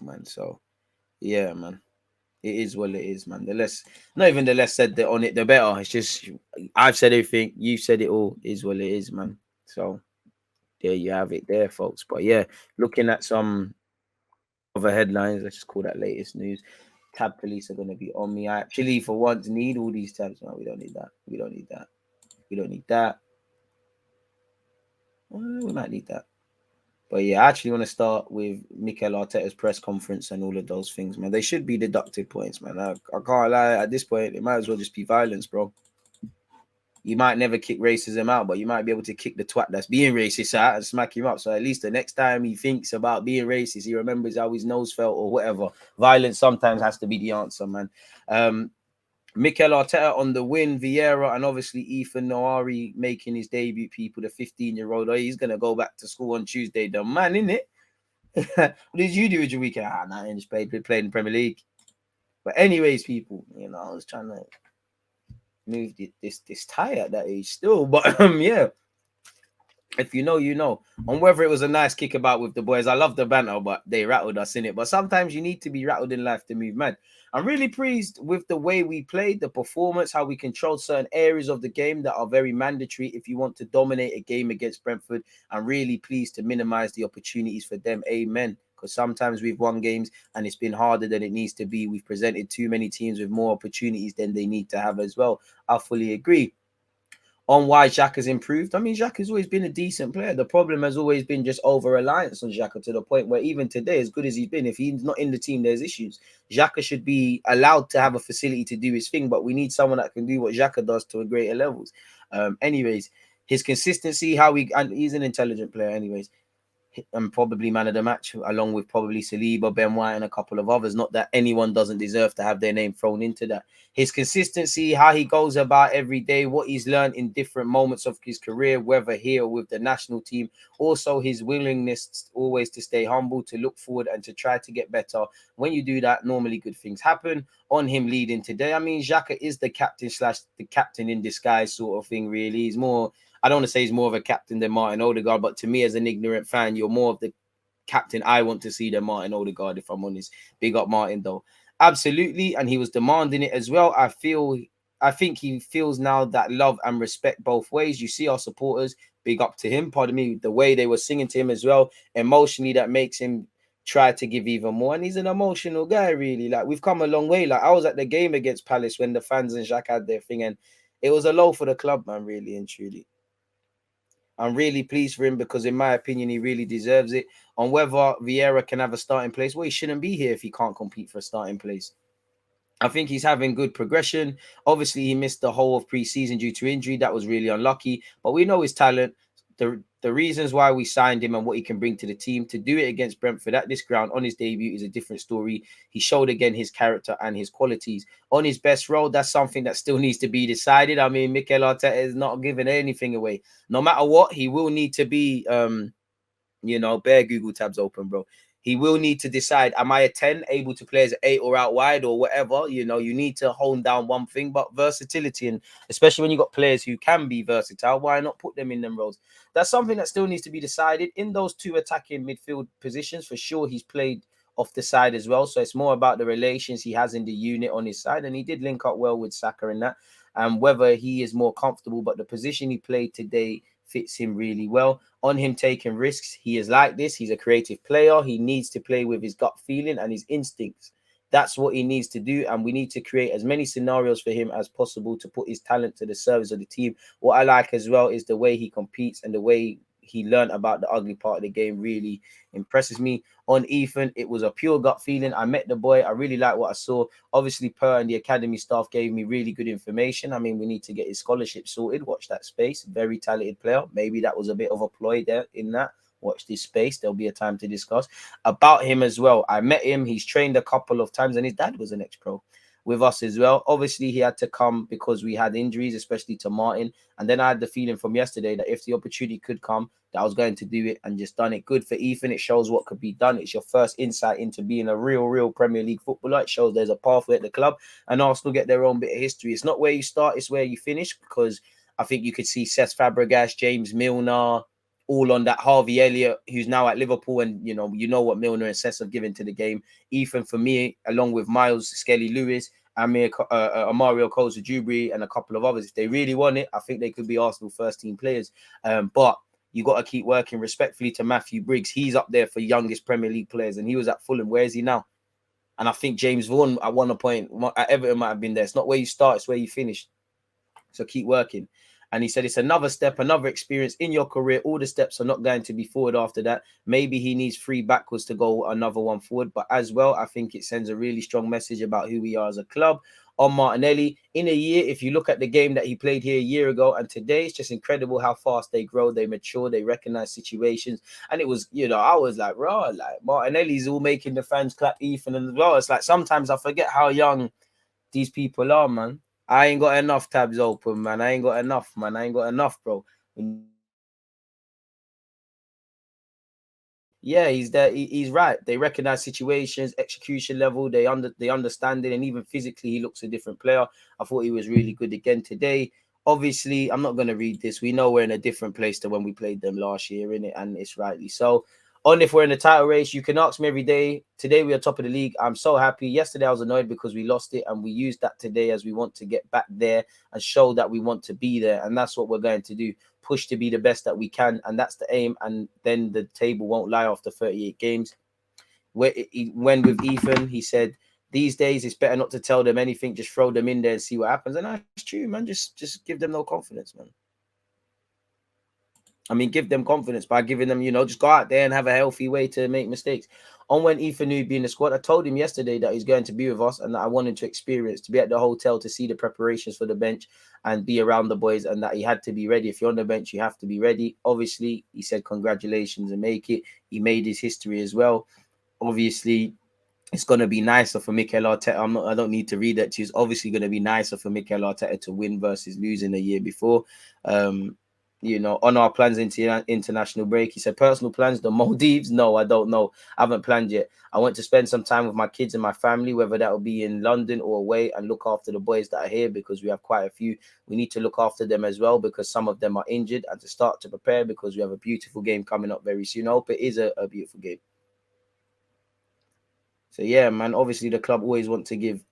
man. So yeah, man. It is what it is, man. The less, not even the less said on it, the better. It's just I've said everything, you've said it all. Is what it is, man. So there you have it, there, folks. But yeah, looking at some other headlines, let's just call that latest news. Tab police are gonna be on me. I actually, for once, need all these tabs. No, we don't need that. We don't need that. We don't need that. We might need that. But yeah, I actually want to start with Mikel Arteta's press conference and all of those things, man. They should be deducted points, man. I can't lie. At this point, it might as well just be violence, bro. You might never kick racism out, but you might be able to kick the twat that's being racist out and smack him up. So at least the next time he thinks about being racist, he remembers how his nose felt or whatever. Violence sometimes has to be the answer, man. Mikel Arteta on the win, Vieira, and obviously Ethan Nwaneri making his debut, people, the 15-year-old. Oh, he's going to go back to school on Tuesday. The man, innit? What did you do with your weekend? Nah, I just played in the Premier League. But anyways, people, you know, I was trying to move this tie at that age still. But yeah. If you know, you know. On whether it was a nice kickabout with the boys. I love the banter, but they rattled us in it. But sometimes you need to be rattled in life to move mad. I'm really pleased with the way we played, the performance, how we controlled certain areas of the game that are very mandatory if you want to dominate a game against Brentford. I'm really pleased to minimize the opportunities for them. Amen. Because sometimes we've won games and it's been harder than it needs to be. We've presented too many teams with more opportunities than they need to have as well. I fully agree. On why Xhaka's improved. I mean, Xhaka's always been a decent player. The problem has always been just over-reliance on Xhaka to the point where even today, as good as he's been, if he's not in the team, there's issues. Xhaka should be allowed to have a facility to do his thing, but we need someone that can do what Xhaka does to a greater levels. Anyways, his consistency, and he's an intelligent player anyways. And probably man of the match, along with probably Saliba, Ben White, and a couple of others. Not that anyone doesn't deserve to have their name thrown into that. His consistency, how he goes about every day, what he's learned in different moments of his career, whether here or with the national team. Also, his willingness always to stay humble, to look forward, and to try to get better. When you do that, normally good things happen. On him leading today, I mean, Xhaka is the captain / the captain in disguise sort of thing, really. He's more... I don't want to say he's more of a captain than Martin Odegaard, but to me, as an ignorant fan, you're more of the captain I want to see than Martin Odegaard, if I'm honest. Big up Martin, though. Absolutely, and he was demanding it as well. I think he feels now that love and respect both ways. You see our supporters, big up to him, pardon me, the way they were singing to him as well. Emotionally, that makes him try to give even more. And he's an emotional guy, really. Like, we've come a long way. Like, I was at the game against Palace when the fans and Xhaka had their thing, and it was a low for the club, man, really and truly. I'm really pleased for him because, in my opinion, he really deserves it. On whether Vieira can have a starting place, well, he shouldn't be here if he can't compete for a starting place. I think he's having good progression. Obviously, he missed the whole of pre-season due to injury. That was really unlucky. But we know his talent, the reasons why we signed him and what he can bring to the team. To do it against Brentford at this ground on his debut is a different story. He showed again his character and his qualities. On his best role, that's something that still needs to be decided. I mean, Mikel Arteta is not giving anything away. No matter what, he will need to be, bare Google tabs open, bro. He will need to decide, am I a 10, able to play as an 8 or out wide or whatever? You need to hone down one thing, but versatility, and especially when you got players who can be versatile, why not put them in them roles? That's something that still needs to be decided. In those two attacking midfield positions, for sure, he's played off the side as well. So it's more about the relations he has in the unit on his side. And he did link up well with Saka in that. And whether he is more comfortable, but the position he played today fits him really well. On him taking risks, he is like this. He's a creative player. He needs to play with his gut feeling and his instincts. That's what he needs to do, and we need to create as many scenarios for him as possible to put his talent to the service of the team. What I like as well is the way he competes and the way he learned about the ugly part of the game really impresses me. On Ethan, it was a pure gut feeling. I met the boy. I really like what I saw. Obviously, Per and the academy staff gave me really good information. I mean, we need to get his scholarship sorted. Watch that space. Very talented player. Maybe that was a bit of a ploy there in that. Watch this space. There'll be a time to discuss about him as well. I met him. He's trained a couple of times, and his dad was an ex-pro with us as well. Obviously, he had to come because we had injuries, especially to Martin. And then I had the feeling from yesterday that if the opportunity could come, that I was going to do it and just done it. Good for Ethan. It shows what could be done. It's your first insight into being a real Premier League footballer. It shows there's a pathway at the club, and Arsenal get their own bit of history. It's not where you start, it's where you finish, because I think you could see Cesc Fabregas, James Milner, all on that Harvey Elliott, who's now at Liverpool, and you know what Milner and Cess have given to the game. Ethan, for me, along with Miles, Skelly Lewis, Mario Koza-Jubri, and a couple of others, if they really want it, I think they could be Arsenal first team players. But you got to keep working. Respectfully to Matthew Briggs, he's up there for youngest Premier League players, and he was at Fulham. Where is he now? And I think James Vaughan at one point at Everton might have been there. It's not where you start, it's where you finish. So keep working. And he said it's another step, another experience in your career. All the steps are not going to be forward after that. Maybe he needs 3 backwards to go another one forward. But as well, I think it sends a really strong message about who we are as a club. On Martinelli, in a year, if you look at the game that he played here a year ago and today, it's just incredible how fast they grow, they mature, they recognize situations. And it was, I was like, raw, like Martinelli's all making the fans clap Ethan and as well. It's like sometimes I forget how young these people are, man. I ain't got enough tabs open, man. I ain't got enough, man. I ain't got enough, bro. Yeah, he's there. He's right. They recognize situations, execution level. They understand it, and even physically, he looks a different player. I thought he was really good again today. Obviously, I'm not going to read this. We know we're in a different place to when we played them last year, innit? And it's rightly so. On if we're in the title race, you can ask me every day. Today we are top of the league. I'm so happy. Yesterday I was annoyed because we lost it, and we used that today as we want to get back there and show that we want to be there, and that's what we're going to do. Push to be the best that we can, and that's the aim. And then the table won't lie after 38 games. When with Ethan, he said these days it's better not to tell them anything, just throw them in there and see what happens. And that's true, man. Just give them no confidence, man. I mean, give them confidence by giving them, just go out there and have a healthy way to make mistakes. On when Ethan knew he'd be in the squad, I told him yesterday that he's going to be with us and that I wanted to experience, to be at the hotel, to see the preparations for the bench and be around the boys, and that he had to be ready. If you're on the bench, you have to be ready. Obviously, he said congratulations and make it. He made his history as well. Obviously, it's going to be nicer for Mikel Arteta. I don't need to read that. It's obviously going to be nicer for Mikel Arteta to win versus losing the year before. On our plans into international break, he said personal plans, the Maldives. No, I don't know. I haven't planned yet. I want to spend some time with my kids and my family, whether that will be in London or away, and look after the boys that are here because we have quite a few. We need to look after them as well because some of them are injured, and to start to prepare because we have a beautiful game coming up very soon. I hope it is a beautiful game. So yeah, man, obviously the club always want to give,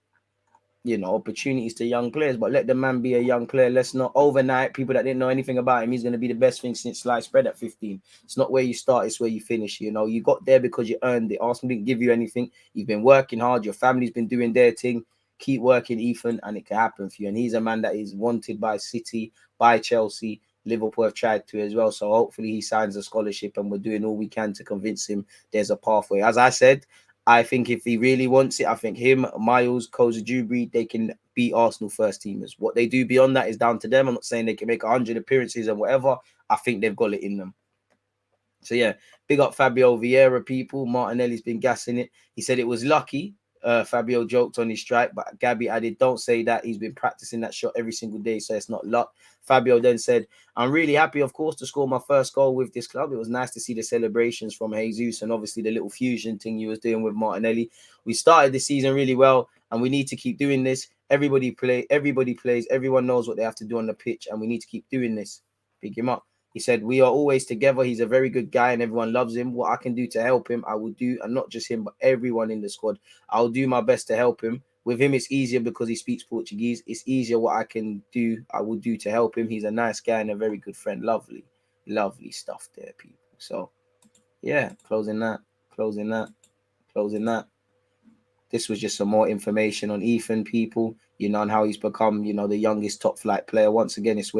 opportunities to young players, but let the man be a young player. Let's not overnight people that didn't know anything about him. He's going to be the best thing since sliced bread at 15. It's not where you start, it's where you finish. You got there because you earned it. Arsenal didn't give you anything. You've been working hard. Your family's been doing their thing. Keep working, Ethan, and it can happen for you. And he's a man that is wanted by City, by Chelsea. Liverpool have tried to as well. So hopefully he signs a scholarship, and we're doing all we can to convince him there's a pathway. As I said, I think if he really wants it, I think him, Miles, Koza-Jubri, they can be Arsenal first teamers. What they do beyond that is down to them. I'm not saying they can make 100 appearances and whatever. I think they've got it in them. So yeah, big up Fabio Vieira, people. Martinelli's been gassing it. He said it was lucky. Fabio joked on his strike, but Gabby added, don't say that. He's been practicing that shot every single day, so it's not luck. Fabio then said, I'm really happy, of course, to score my first goal with this club. It was nice to see the celebrations from Jesus and obviously the little fusion thing he was doing with Martinelli. We started the season really well, and we need to keep doing this. Everybody plays, everyone knows what they have to do on the pitch, and we need to keep doing this. Pick him up. He said, we are always together. He's a very good guy and everyone loves him. What I can do to help him, I will do. And not just him, but everyone in the squad. I'll do my best to help him. With him, it's easier because he speaks Portuguese. It's easier what I can do, I will do to help him. He's a nice guy and a very good friend. Lovely, lovely stuff there, people. So, yeah, closing that. This was just some more information on Ethan, people, and how he's become, the youngest top flight player. Once again, it's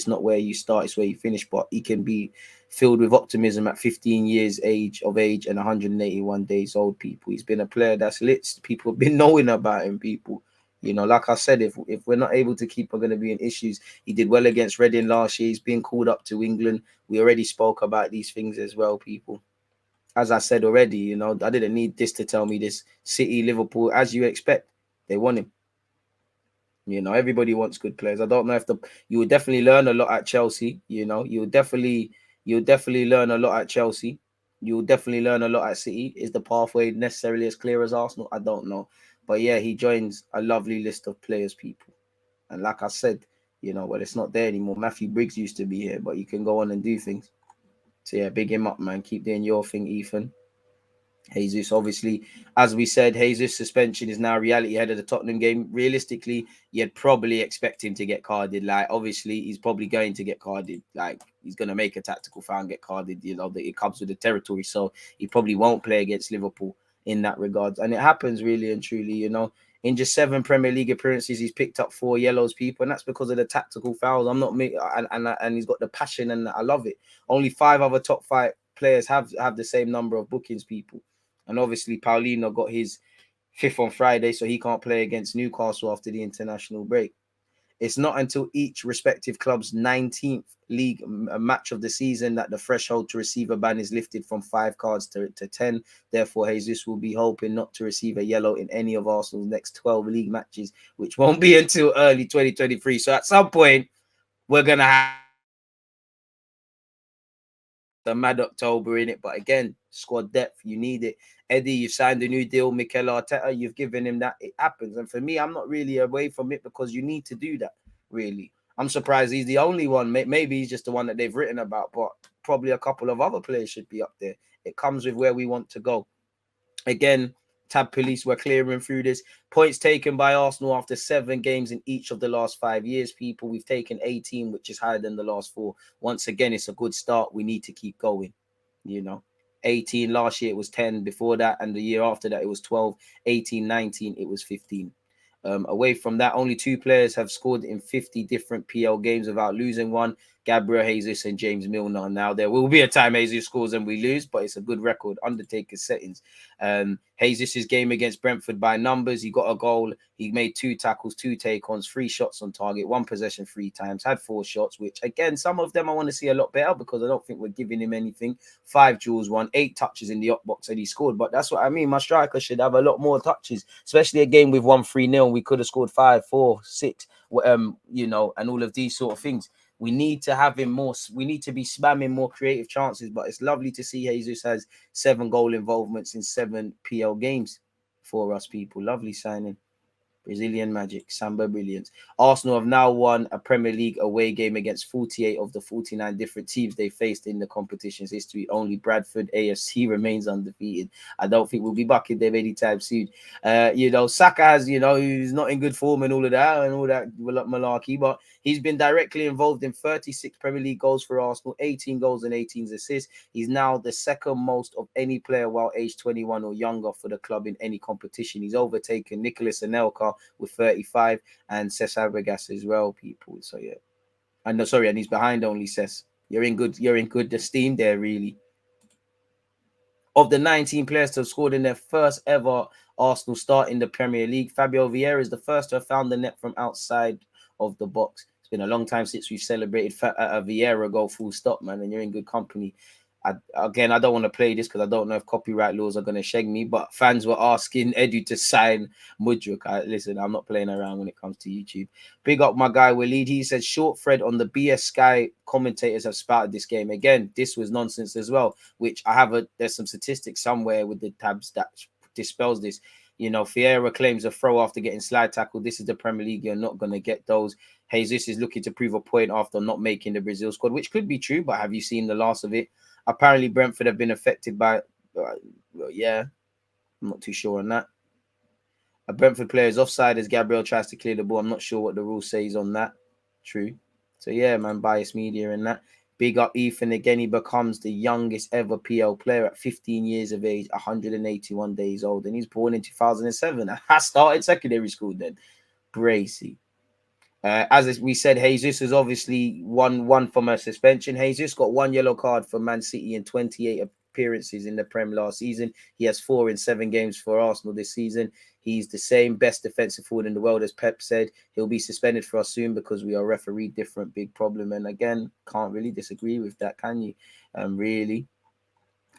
not where you start, it's where you finish, but he can be filled with optimism at 15 years of age and 181 days old, people. He's been a player that's lit. People have been knowing about him, people. Like I said, if we're not able to keep, we're going to be in issues. He did well against Reading last year. He's been called up to England. We already spoke about these things as well, people. As I said already, I didn't need this to tell me this. City, Liverpool, as you expect, they want him. Everybody wants good players. I don't know if you will definitely learn a lot at Chelsea. You'll definitely learn a lot at Chelsea. You'll definitely learn a lot at City. Is the pathway necessarily as clear as Arsenal? I don't know. But yeah, he joins a lovely list of players, people. And like I said, well, it's not there anymore. Matthew Briggs used to be here, but you can go on and do things. So yeah, big him up, man. Keep doing your thing, Ethan. Jesus, obviously, as we said, Jesus' suspension is now reality ahead of the Tottenham game. Realistically, you'd probably expect him to get carded. Like, obviously, he's probably going to get carded. Like, he's going to make a tactical foul and get carded. You know, that it comes with the territory. So he probably won't play against Liverpool in that regard. And it happens really and truly, you know. In just 7 Premier League appearances, he's picked up 4 yellows, people, and that's because of the tactical fouls. I'm not and he's got the passion, and I love it. Only 5 other top 5 players have the same number of bookings, people. And obviously, Paulinho got his 5th on Friday, so he can't play against Newcastle after the international break. It's not until each respective club's 19th league match of the season that the threshold to receive a ban is lifted from 5 cards to 10. Therefore, Jesus will be hoping not to receive a yellow in any of Arsenal's next 12 league matches, which won't be until early 2023. So at some point, we're going to have the mad October in it, but again, squad depth, you need it. Eddie, you've signed a new deal. Mikel Arteta, you've given him that. It happens, and for me, I'm not really away from it because you need to do that. Really, I'm surprised he's the only one. Maybe he's just the one that they've written about, but probably a couple of other players should be up there. It comes with where we want to go. Again, Tab Police were clearing through this. Points taken by Arsenal after 7 games in each of the last 5 years, people. We've taken 18, which is higher than the last 4. Once again, it's a good start. We need to keep going, you know. 18 last year, it was 10 before that, and the year after that, it was 12. 18, 19, it was 15. Away from that, only 2 players have scored in 50 different PL games without losing one. Gabriel Jesus and James Milner. Now, there will be a time Jesus scores and we lose, but it's a good record. Undertaker's settings. Jesus' game against Brentford by numbers. He got a goal. He made 2 tackles, 2 take-ons, 3 shots on target, 1 possession 3 times, had 4 shots, which, again, some of them I want to see a lot better because I don't think we're giving him anything. 5 duels, 8 touches in the up box, and he scored. But that's what I mean. My striker should have a lot more touches, especially a game with 1-3-0. We could have scored 5, 4, 6, you know, and all of these sort of things. We need to have him more. We need to be spamming more creative chances. But it's lovely to see Jesus has 7 goal involvements in 7 PL games for us, people. Lovely signing. Brazilian magic, Samba brilliance. Arsenal have now won a Premier League away game against 48 of the 49 different teams they faced in the competition's history. Only Bradford AFC remains undefeated. I don't think we'll be back in them anytime soon. You know, Saka has, you know, he's not in good form and all of that malarkey, but he's been directly involved in 36 Premier League goals for Arsenal, 18 goals and 18 assists. He's now the second most of any player while age 21 or younger for the club in any competition. He's overtaken Nicolas Anelka with 35 and Cesc Fabregas as well, people. So yeah, and he's behind only Cesc. You're in good esteem there, really. Of the 19 players to have scored in their first ever Arsenal start in the Premier League, Fabio Vieira is the first to have found the net from outside of the box. It's been a long time since we've celebrated a Vieira goal, full stop, man, and you're in good company. I don't want to play this because I don't know if copyright laws are going to shag me, but fans were asking Edu to sign Mudryk. Listen, I'm not playing around when it comes to YouTube. Big up my guy Waleed. He said short thread on the BS Sky commentators have spouted this game. Again, this was nonsense as well, which there's some statistics somewhere with the tabs that dispels this. You know, Vieira claims a throw after getting slide tackled. This is the Premier League. You're not going to get those. Jesus is looking to prove a point after not making the Brazil squad, which could be true, but have you seen the last of it? Apparently, Brentford have been affected by, yeah, I'm not too sure on that. A Brentford player is offside as Gabriel tries to clear the ball. I'm not sure what the rule says on that. True. So, yeah, man, biased media and that. Big up Ethan. Again, he becomes the youngest ever PL player at 15 years of age, 181 days old. And he's born in 2007. I started secondary school then. Bracy. As we said, Jesus is obviously one from a suspension. Jesus got 1 yellow card for Man City in 28 appearances in the Prem last season. He has 4 in 7 games for Arsenal this season. He's the same best defensive forward in the world, as Pep said. He'll be suspended for us soon because we are referee different. Big problem. And again, can't really disagree with that, can you? Really.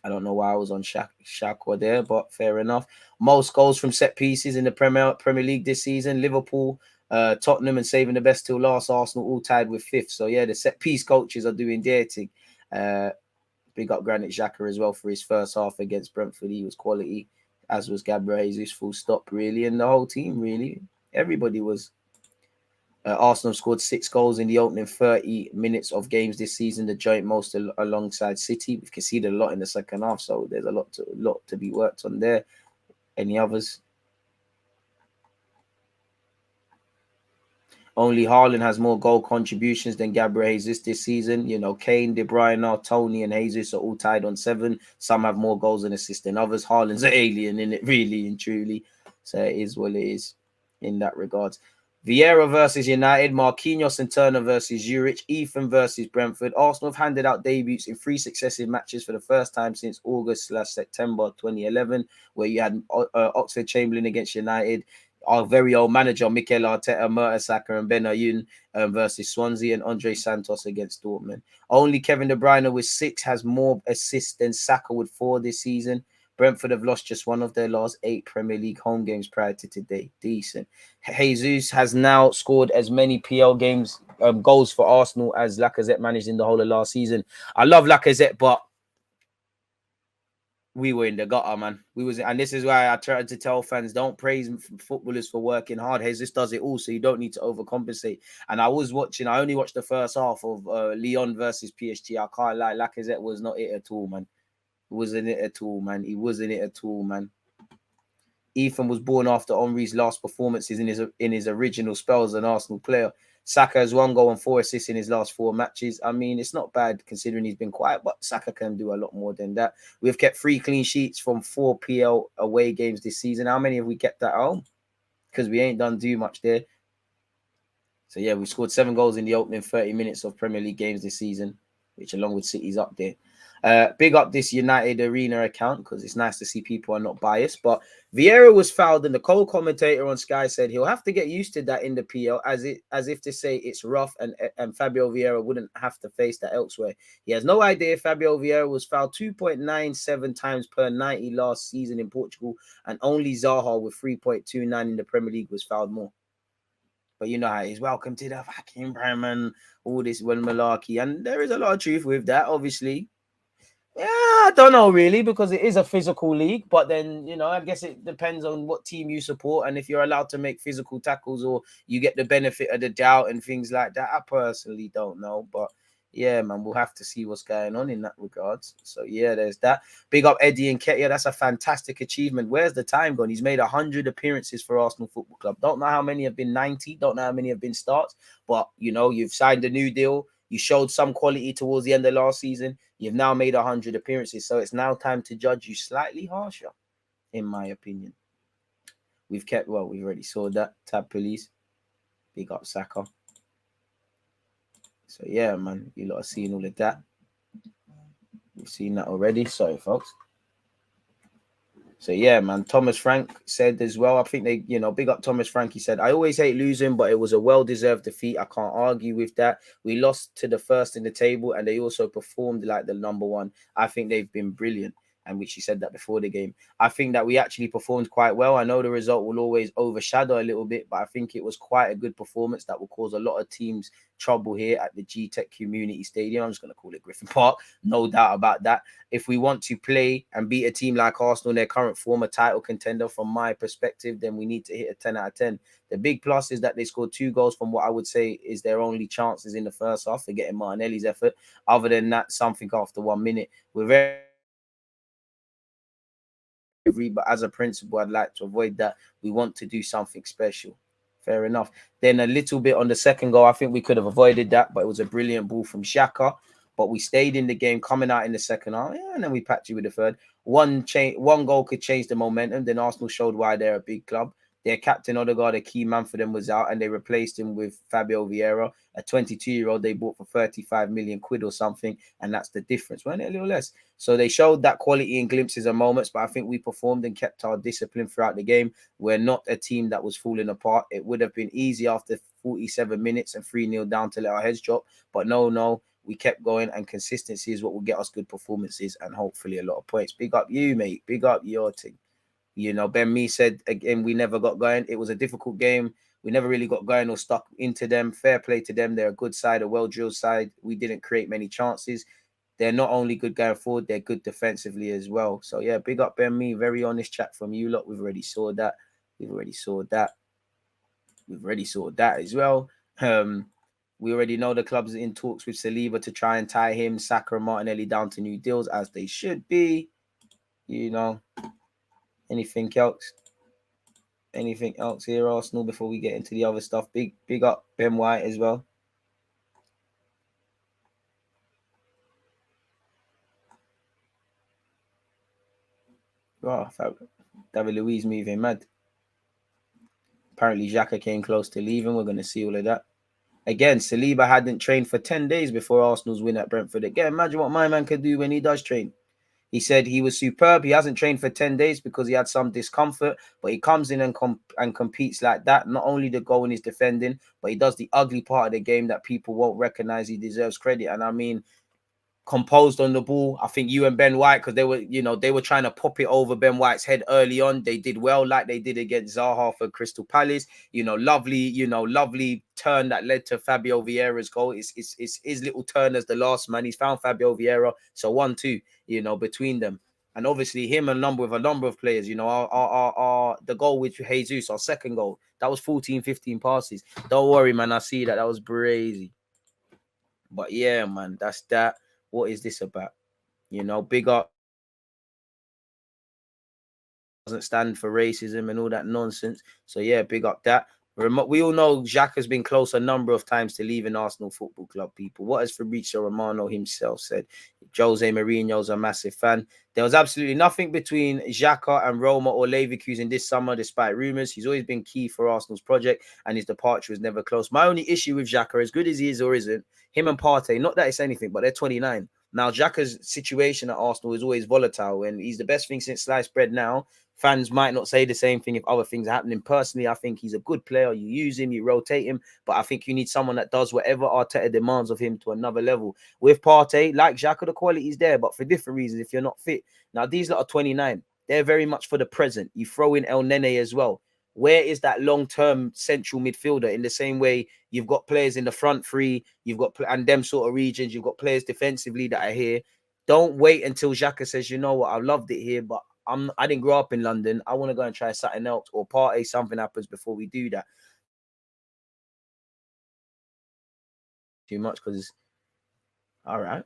I don't know why I was on Xhaka there, but fair enough. Most goals from set pieces in the Premier League this season. Liverpool, Tottenham, and saving the best till last. Arsenal all tied with 5th. So yeah, the set piece coaches are doing their thing. Big up Granit Xhaka as well for his first half against Brentford. He was quality, as was Gabriel Jesus. Full stop, really, and the whole team, really. Everybody was. Arsenal scored 6 goals in the opening 30 minutes of games this season, the joint most alongside City. We've conceded a lot in the second half, so there's a lot to be worked on there. Any others? Only Haaland has more goal contributions than Gabriel Jesus this season. You know, Kane, De Bruyne, Tony, and Jesus are all tied on 7. Some have more goals and assists than others. Haaland's an alien in it, really and truly. So it is what it is in that regard. Vieira versus United, Marquinhos and Turner versus Zurich, Ethan versus Brentford. Arsenal have handed out debuts in 3 successive matches for the first time since August/September 2011, where you had Oxlade-Chamberlain against United, our very old manager Mikel Arteta, Mertesacker and Benayoun versus Swansea, and Andre Santos against Dortmund. Only Kevin De Bruyne with 6 has more assists than Saka with 4 this season. Brentford have lost just one of their last 8 Premier League home games prior to today. Decent. Jesus has now scored as many PL games goals for Arsenal as Lacazette managed in the whole of last season. I love Lacazette, but we were in the gutter, man. And this is why I tried to tell fans, don't praise footballers for working hard. Jesus does it all, so you don't need to overcompensate. And I only watched the first half of Lyon versus PSG. I can't lie, Lacazette was not it at all, man. He wasn't it at all, man. Ethan was born after Henry's last performances in his original spell as an Arsenal player. Saka has 1 goal and 4 assists in his last 4 matches. I mean, it's not bad considering he's been quiet, but Saka can do a lot more than that. We've kept 3 clean sheets from 4 PL away games this season. How many have we kept at home? Because we ain't done too much there. So yeah, we scored 7 goals in the opening 30 minutes of Premier League games this season, which along with City's up there. Big up this United Arena account because it's nice to see people are not biased. But Vieira was fouled, and the co-commentator on Sky said he'll have to get used to that in the PL, as if to say it's rough, and Fabio Vieira wouldn't have to face that elsewhere. He has no idea Fabio Vieira was fouled 2.97 times per 90 last season in Portugal, and only Zaha with 3.29 in the Premier League was fouled more. But you know how he's welcome to the fucking Bremen, all this malarkey, and there is a lot of truth with that, obviously. Yeah, I don't know really, because it is a physical league, but then, you know, I guess it depends on what team you support and if you're allowed to make physical tackles or you get the benefit of the doubt and things like that. I personally don't know, but yeah, man, we'll have to see what's going on in that regards. So yeah, there's that. Big up Eddie Nketiah. That's a fantastic achievement. Where's the time gone? He's made 100 appearances for Arsenal Football Club. Don't know how many have been 90. Don't know how many have been starts, but you know, you've signed a new deal. You showed some quality towards the end of last season. You've now made 100 appearances, so it's now time to judge you slightly harsher, in my opinion. We've already saw that. Tab police. Big up Saka. So yeah, man, you lot are seeing all of that. You've seen that already. Sorry, folks. So yeah, man, Thomas Frank said as well, I think they, big up Thomas Frank. He said, I always hate losing, but it was a well-deserved defeat. I can't argue with that. We lost to the first in the table and they also performed like the number 1. I think they've been brilliant. And which he said that before the game. I think that we actually performed quite well. I know the result will always overshadow a little bit, but I think it was quite a good performance that will cause a lot of teams trouble here at the G-Tech Community Stadium. I'm just going to call it Griffin Park. No doubt about that. If we want to play and beat a team like Arsenal in their current form, a title contender from my perspective, then we need to hit a 10 out of 10. The big plus is that they scored 2 goals from what I would say is their only chances in the first half, forgetting Martinelli's effort. Other than that, something after 1 minute. We're very, but as a principle, I'd like to avoid that. We want to do something special. Fair enough. Then a little bit on the second goal. I think we could have avoided that, but it was a brilliant ball from Xhaka. But we stayed in the game, coming out in the second half, and then we packed you with the third. One goal could change the momentum. Then Arsenal showed why they're a big club. Their captain Odegaard, a key man for them, was out, and they replaced him with Fabio Vieira, a 22-year-old they bought for 35 million quid or something, and that's the difference, wasn't it? A little less. So they showed that quality in glimpses and moments, but I think we performed and kept our discipline throughout the game. We're not a team that was falling apart. It would have been easy after 47 minutes and 3-0 down to let our heads drop, but no. We kept going, and consistency is what will get us good performances and hopefully a lot of points. Big up you, mate. Big up your team. Ben Mee said, again, we never got going. It was a difficult game. We never really got going or stuck into them. Fair play to them. They're a good side, a well-drilled side. We didn't create many chances. They're not only good going forward, they're good defensively as well. So, yeah, big up Ben Mee. Very honest chat from you lot. We've already saw that. We've already saw that as well. We already know the club's in talks with Saliba to try and tie him, Saka and Martinelli down to new deals, as they should be. You know, anything else? Anything else here, Arsenal, before we get into the other stuff? Big up Ben White as well. Oh, David Luiz moving mad. Apparently, Xhaka came close to leaving. We're going to see all of that. Again, Saliba hadn't trained for 10 days before Arsenal's win at Brentford. Again, imagine what my man could do when he does train. He said he was superb. He hasn't trained for 10 days because he had some discomfort, but he comes in and competes like that. Not only the goal in his defending, but he does the ugly part of the game that people won't recognize. He deserves credit. And I mean, composed on the ball. I think you and Ben White, because they were trying to pop it over Ben White's head early on. They did well, like they did against Zaha for Crystal Palace. Lovely turn that led to Fabio Vieira's goal. It's his little turn as the last man. He's found Fabio Vieira, so 1-2, between them. And obviously him and a number of players, are the goal with Jesus, our second goal, that was 14, 15 passes. Don't worry, man. I see that. That was crazy. But yeah, man, that's that. What is this about? Big up doesn't stand for racism and all that nonsense. So yeah, big up that. We all know Xhaka has been close a number of times to leaving Arsenal Football Club, people. What has Fabrizio Romano himself said? Jose Mourinho's a massive fan. There was absolutely nothing between Xhaka and Roma or Leverkusen this summer, despite rumours. He's always been key for Arsenal's project, and his departure was never close. My only issue with Xhaka, as good as he is or isn't, him and Partey, not that it's anything, but they're 29. Now, Xhaka's situation at Arsenal is always volatile, and he's the best thing since sliced bread now. Fans might not say the same thing if other things are happening. Personally, I think he's a good player. You use him, you rotate him, but I think you need someone that does whatever Arteta demands of him to another level. With Partey, like Xhaka, the quality is there, but for different reasons if you're not fit. Now, these lot are 29. They're very much for the present. You throw in El Nene as well. Where is that long-term central midfielder? In the same way, you've got players in the front three, you've got, and them sort of regions, you've got players defensively that are here. Don't wait until Xhaka says, you know what, I loved it here, but I didn't grow up in London. I want to go and try something else, or Partey, something happens before we do that. Too much because, all right.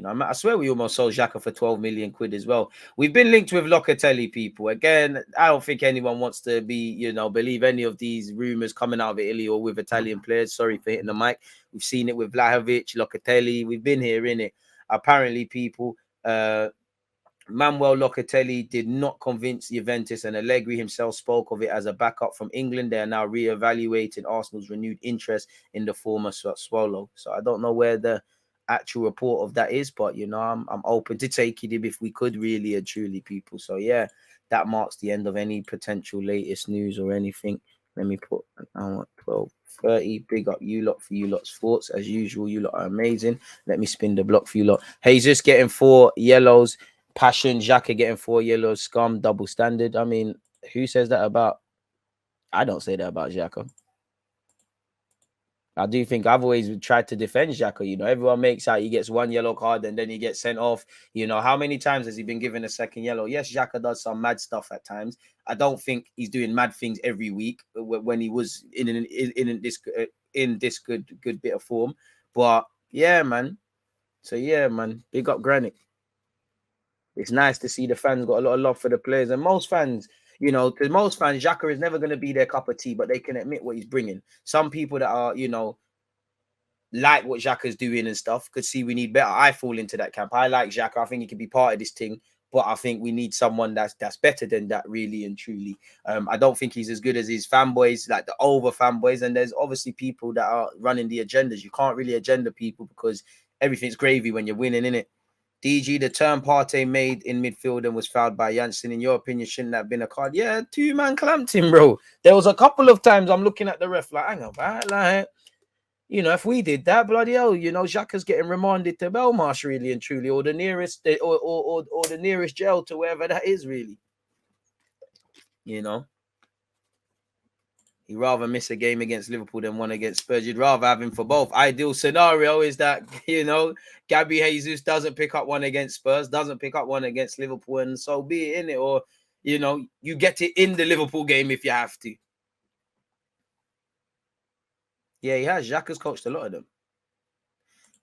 I swear we almost sold Xhaka for 12 million quid as well. We've been linked with Locatelli, people. Again, I don't think anyone wants to believe any of these rumors coming out of Italy or with Italian players. Sorry for hitting the mic. We've seen it with Vlahovic, Locatelli. We've been here, innit? Apparently, people, Manuel Locatelli did not convince Juventus, and Allegri himself spoke of it as a backup from England. They are now re-evaluating Arsenal's renewed interest in the former Swallow. So I don't know where the actual report of that is, but I'm open to taking him if we could, really and truly, people. So yeah, that marks the end of any potential latest news or anything. Let me put an hour 12:30. Big up you lot for you lot's thoughts. As usual, you lot are amazing. Let me spin the block for you lot. Jesus getting 4 yellows. Passion, Xhaka getting 4 yellows. Scum, double standard. I mean, who says that about? I don't say that about Xhaka. I do think I've always tried to defend Xhaka. Everyone makes out he gets 1 yellow card and then he gets sent off. How many times has he been given a second yellow? Yes, Xhaka does some mad stuff at times. I don't think he's doing mad things every week when he was in this good bit of form. But yeah, man. So yeah, man. Big up Granit. It's nice to see the fans got a lot of love for the players, and most fans, because most fans, Xhaka is never going to be their cup of tea, but they can admit what he's bringing. Some people that are, like what Xhaka's doing and stuff, could see we need better. I fall into that camp. I like Xhaka. I think he can be part of this thing, but I think we need someone that's better than that, really and truly. I don't think he's as good as his fanboys, like the over fanboys. And there's obviously people that are running the agendas. You can't really agenda people because everything's gravy when you're winning, innit? DG, the turn Partey made in midfield and was fouled by Janssen, in your opinion, shouldn't have been a card? Yeah, 2-man clamped him, bro. There was a couple of times I'm looking at the ref like, hang on, like, if we did that, bloody hell, Xhaka's getting remanded to Belmarsh, really and truly, or the nearest, or the nearest jail to wherever that is, really. He'd rather miss a game against Liverpool than one against Spurs. You'd rather have him for both. Ideal scenario is that, Gabriel Jesus doesn't pick up one against Spurs, doesn't pick up one against Liverpool, and so be it, innit? Or, you get it in the Liverpool game if you have to. Yeah, he has. Xhaka's coached a lot of them.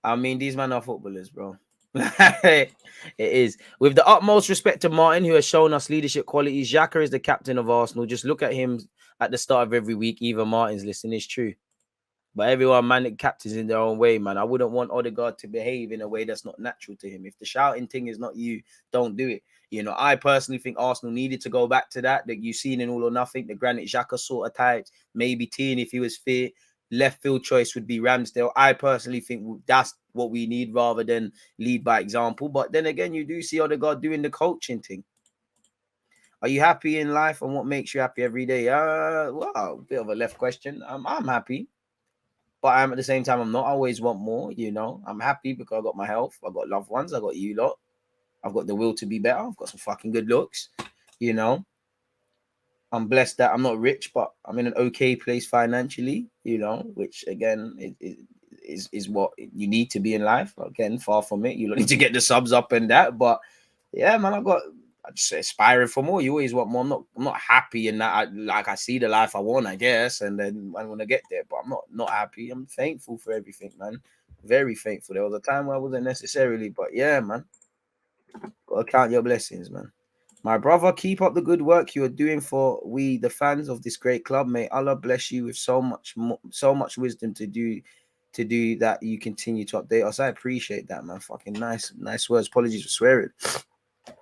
I mean, these men are footballers, bro. It is. With the utmost respect to Martin, who has shown us leadership qualities, Xhaka is the captain of Arsenal. Just look at him at the start of every week. Even Martin's listen is true. But everyone, man, captains in their own way, man. I wouldn't want Odegaard to behave in a way that's not natural to him. If the shouting thing is not you, don't do it. You know, I personally think Arsenal needed to go back to that you've seen in All or Nothing, the Granit Xhaka sort of types. Maybe Tierney if he was fit. Left field choice would be Ramsdale. I personally think that's what we need rather than lead by example. But then again, you do see Odegaard doing the coaching thing. Are you happy in life and what makes you happy every day? Well, a bit of a left question. I'm happy. But I'm at the same time, I'm not. I always want more, you know. I'm happy because I got my health, I got loved ones, I got you lot, I've got the will to be better, I've got some fucking good looks, you know. I'm blessed that I'm not rich, but I'm in an okay place financially, you know, which again is what you need to be in life. Again, far from it. You don't need to get the subs up and that, but yeah, man, I just aspiring for more. You always want more. I'm not happy in that. I see the life I want, I guess, and then I want to get there, but I'm not happy. I'm thankful for everything, man. Very thankful. There was a time where I wasn't necessarily, but yeah, man. Gotta count your blessings, man. My brother, keep up the good work you are doing for we, the fans of this great club. May Allah bless you with so much wisdom to do that. You continue to update us. I appreciate that, man. Fucking nice words. Apologies for swearing.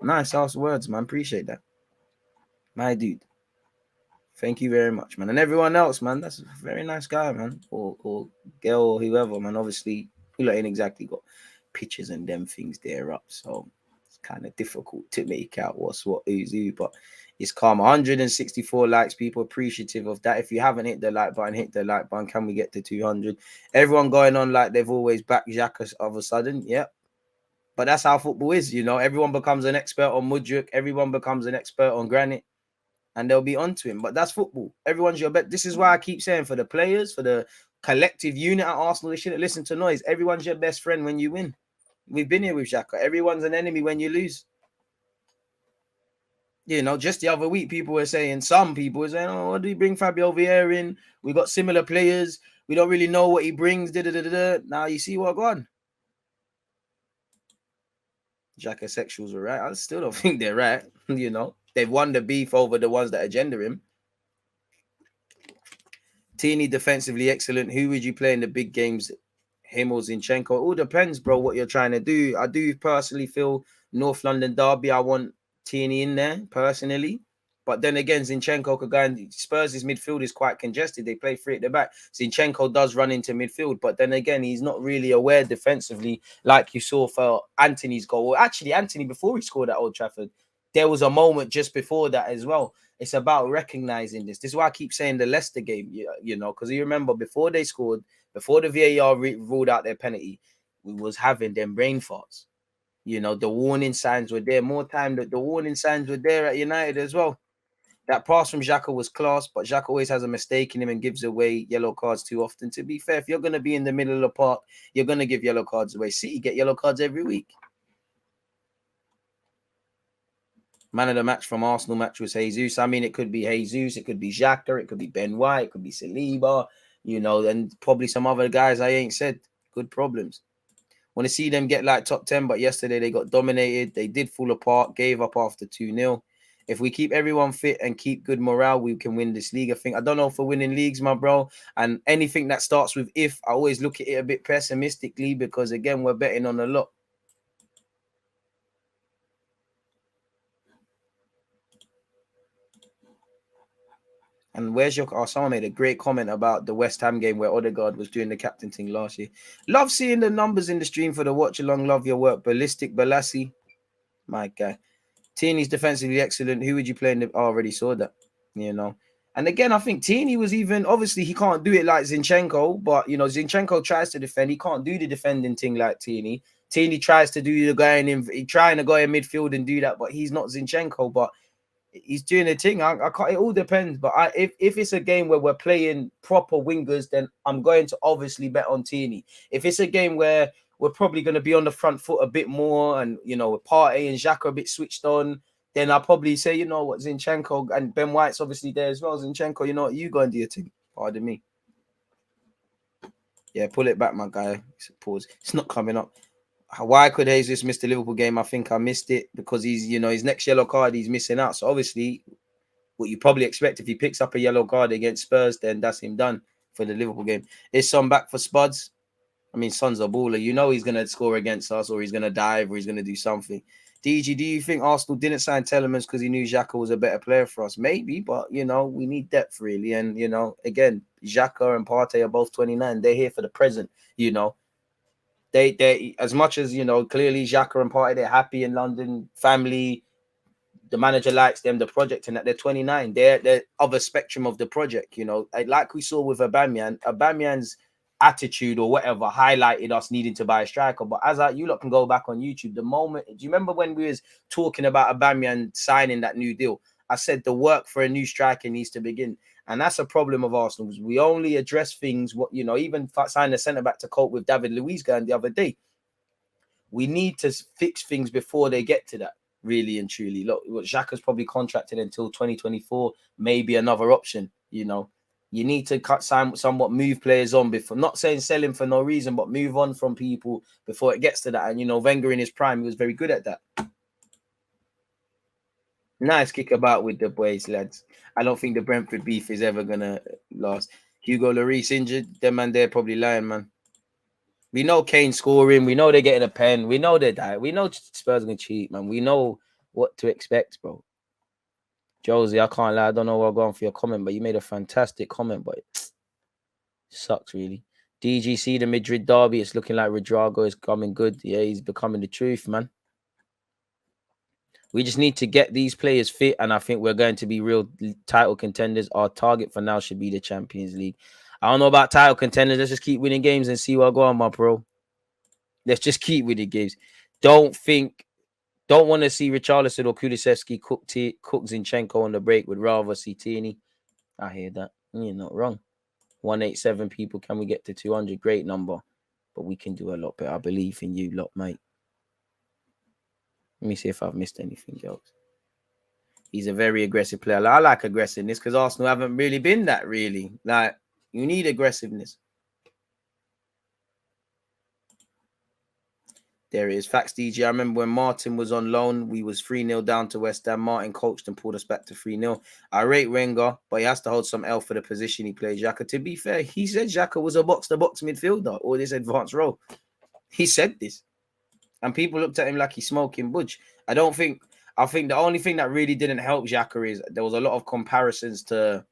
Nice ass words, man. Appreciate that, my dude. Thank you very much, man. And everyone else, man. That's a very nice guy, man. Or girl or whoever, man. Obviously, you ain't exactly got pictures and them things there up, so it's kind of difficult to make out what's what, who's who. But it's calm. 164 likes. People appreciative of that. If you haven't hit the like button, hit the like button. Can we get to 200? Everyone going on like they've always backed Xhaka all of a sudden. Yep. But that's how football is, you know. Everyone becomes an expert on Mudryk. Everyone becomes an expert on Granit. And they'll be onto him. But that's football. Everyone's your bet. This is why I keep saying for the players, for the collective unit at Arsenal, they shouldn't listen to noise. Everyone's your best friend when you win. We've been here with Xhaka. Everyone's an enemy when you lose. You know, just the other week, some people were saying, oh, what do we bring Fabio Vieira in? We got similar players. We don't really know what he brings. Now you see what gone. Xhaka sexuals are right. I still don't think they're right. You know, they've won the beef over the ones that agenda him. Tierney defensively excellent. Who would you play in the big games? Him or Zinchenko? It all depends, bro, what you're trying to do. I do personally feel North London derby, I want Tierney in there personally. But then again, Zinchenko could go and Spurs' midfield is quite congested. They play three at the back. Zinchenko does run into midfield, but then again, he's not really aware defensively like you saw for Anthony's goal. Well, actually, Anthony, before he scored at Old Trafford, there was a moment just before that as well. It's about recognizing this. This is why I keep saying the Leicester game, you know, because you remember before they scored, before the VAR ruled out their penalty, we was having them brain farts. You know, the warning signs were there. More time that the warning signs were there at United as well. That pass from Xhaka was class, but Xhaka always has a mistake in him and gives away yellow cards too often. To be fair, if you're going to be in the middle of the park, you're going to give yellow cards away. City get yellow cards every week. Man of the match from Arsenal match was Jesus. I mean, it could be Jesus, it could be Xhaka, it could be Ben White, it could be Saliba, you know, and probably some other guys I ain't said. Good problems. Want to see them get like top 10, but yesterday they got dominated. They did fall apart, gave up after 2-0. If we keep everyone fit and keep good morale, we can win this league. I don't know if we're winning leagues, my bro. And anything that starts with if, I always look at it a bit pessimistically because, again, we're betting on a lot. And where's your... someone made a great comment about the West Ham game where Odegaard was doing the captain thing last year. Love seeing the numbers in the stream for the watch along. Love your work. Ballistic Balassi. My guy. Tierney's defensively excellent. Who would you play in the... I already saw that, you know. And again, I think Tierney was even... Obviously, he can't do it like Zinchenko, but, you know, Zinchenko tries to defend. He can't do the defending thing like Tierney. Tierney tries to do the going in... He's trying to go in midfield and do that, but he's not Zinchenko, but he's doing a thing. I can't... It all depends, but if it's a game where we're playing proper wingers, then I'm going to obviously bet on Tierney. If it's a game where we're probably going to be on the front foot a bit more and, you know, Partey and Xhaka a bit switched on, then I'll probably say, you know what, Zinchenko and Ben White's obviously there as well. Zinchenko, you know what, you go and do your thing. Pardon me. Yeah, pull it back, my guy. Pause. It's not coming up. Why could Jesus miss the Liverpool game? I think I missed it because he's, his next yellow card, he's missing out. So obviously, what you probably expect if he picks up a yellow card against Spurs, then that's him done for the Liverpool game. Is Son back for Spuds? I mean, Son's a baller. He's going to score against us, or he's going to dive, or he's going to do something. DG, do you think Arsenal didn't sign Telemans because he knew Xhaka was a better player for us? Maybe, but, we need depth, really. And, again, Xhaka and Partey are both 29. They're here for the present, They as much as, clearly Xhaka and Partey, they're happy in London, family, the manager likes them, the project, and that they're 29. They're of a spectrum of the project, like we saw with Aubameyang's attitude or whatever highlighted us needing to buy a striker. But you lot can go back on YouTube, the moment, do you remember when we was talking about Aubameyang signing that new deal? I said the work for a new striker needs to begin. And that's a problem of Arsenal. We only address things, even sign a centre-back to cope with David Luiz going the other day. We need to fix things before they get to that, really and truly. Look, Xhaka's probably contracted until 2024, maybe another option, You need to somewhat move players on before, not saying sell him for no reason, but move on from people before it gets to that. And, Wenger in his prime, he was very good at that. Nice kick about with the boys, lads. I don't think the Brentford beef is ever going to last. Hugo Lloris injured. Them man, they're probably lying, man. We know Kane scoring. We know they're getting a pen. We know they die. We know Spurs are going to cheat, man. We know what to expect, bro. Josie, I can't lie. I don't know where I'm going for your comment, but you made a fantastic comment, but it sucks, really. DGC, the Madrid derby, it's looking like Rodrigo is coming good. Yeah, he's becoming the truth, man. We just need to get these players fit, and I think we're going to be real title contenders. Our target for now should be the Champions League. I don't know about title contenders. Let's just keep winning games and see what go on, my bro. Let's just keep winning games. Don't want to see Richarlison or Kulusevski cook Zinchenko on the break. Would rather see Tierney. I hear that. You're not wrong. 187 people. Can we get to 200? Great number. But we can do a lot better. I believe in you lot, mate. Let me see if I've missed anything else. He's a very aggressive player. I like aggressiveness because Arsenal haven't really been that, really. Like, you need aggressiveness. There it is. Facts, DG. I remember when Martin was on loan, we was 3-0 down to West Ham. Martin coached and pulled us back to 3-0. I rate Wenger, but he has to hold some L for the position he plays. Xhaka, to be fair, he said Xhaka was a box-to-box midfielder or this advanced role. He said this. And people looked at him like he's smoking budge. I think the only thing that really didn't help Xhaka is there was a lot of comparisons to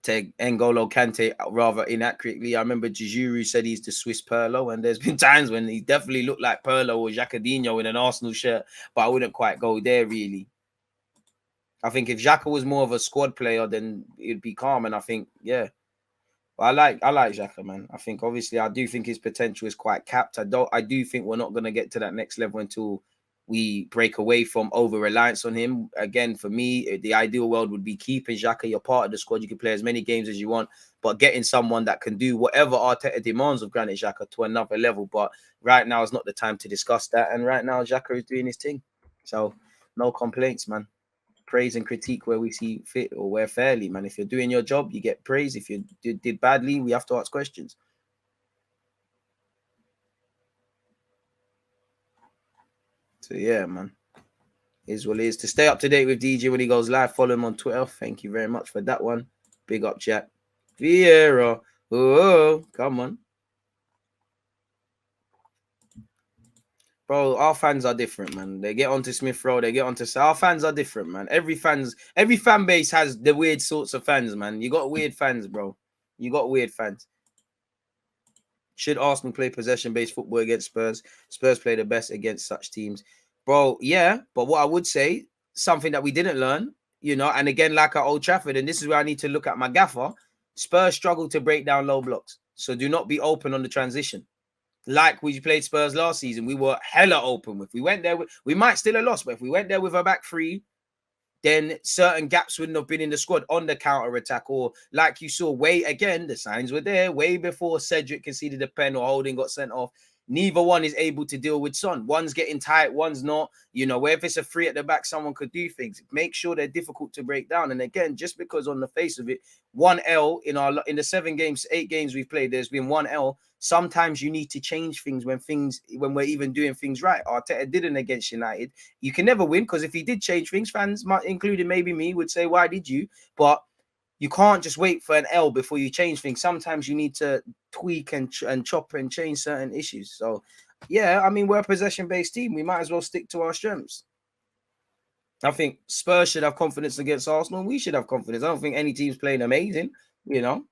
N'Golo Kante rather inaccurately. I remember Giroud said he's the Swiss Pirlo, and there's been times when he definitely looked like Pirlo or Xhakadinho in an Arsenal shirt, but I wouldn't quite go there, really. I think if Xhaka was more of a squad player, then it'd be calm, and I think, yeah. But I like Xhaka, man. I think, obviously, I do think his potential is quite capped. I do think we're not going to get to that next level until we break away from over-reliance on him. Again, for me, the ideal world would be keeping Xhaka. You're part of the squad. You can play as many games as you want, but getting someone that can do whatever Arteta demands of Granit Xhaka to another level. But right now is not the time to discuss that. And right now, Xhaka is doing his thing. So no complaints, man. Praise and critique where we see fit or where fairly, man. If you're doing your job, you get praise. If you did badly, we have to ask questions. So yeah, man. Is what it is. To stay up to date with DJ when he goes live, follow him on Twitter. Thank you very much for that one. Big up, Jack. Vieira. Oh, come on. Bro, our fans are different, man. They get onto Smith Rowe, they get onto... Our fans are different, man. Every fan base has the weird sorts of fans, man. You got weird fans, bro. You got weird fans. Should Arsenal play possession-based football against Spurs? Spurs play the best against such teams. Bro, yeah. But what I would say, something that we didn't learn, and again, like at Old Trafford, and this is where I need to look at my gaffer, Spurs struggle to break down low blocks. So do not be open on the transition. Like we played Spurs last season, we were hella open. If we went there, we might still have lost, but if we went there with a back three, then certain gaps wouldn't have been in the squad on the counter-attack. Or like you saw, the signs were there way before Cedric conceded a pen or Holding got sent off. neither one is able to deal with Son. One's getting tight, one's not. You know, where if it's a three at the back, someone could do things. Make sure they're difficult to break down. And again, just because on the face of it, 1L in the 8 games we've played, there's been 1L. Sometimes you need to change things when we're even doing things right. Arteta didn't against United. You can never win, because if he did change things, fans, including maybe me, would say, why did you? But you can't just wait for an L before you change things. Sometimes you need to tweak and chop and change certain issues. So, yeah, I mean, we're a possession-based team. We might as well stick to our strengths. I think Spurs should have confidence against Arsenal. We should have confidence. I don't think any team's playing amazing, you know.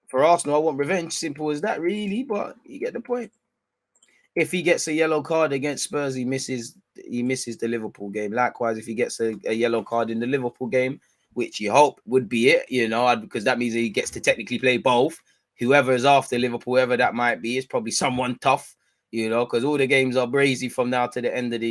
For Arsenal, I want revenge. Simple as that, really. But you get the point. If he gets a yellow card against Spurs, he misses the Liverpool game. Likewise, if he gets a yellow card in the Liverpool game, which you hope would be it, you know, because that means he gets to technically play both. Whoever is after Liverpool, whoever that might be, is probably someone tough, you know, because all the games are brazy from now to the end of the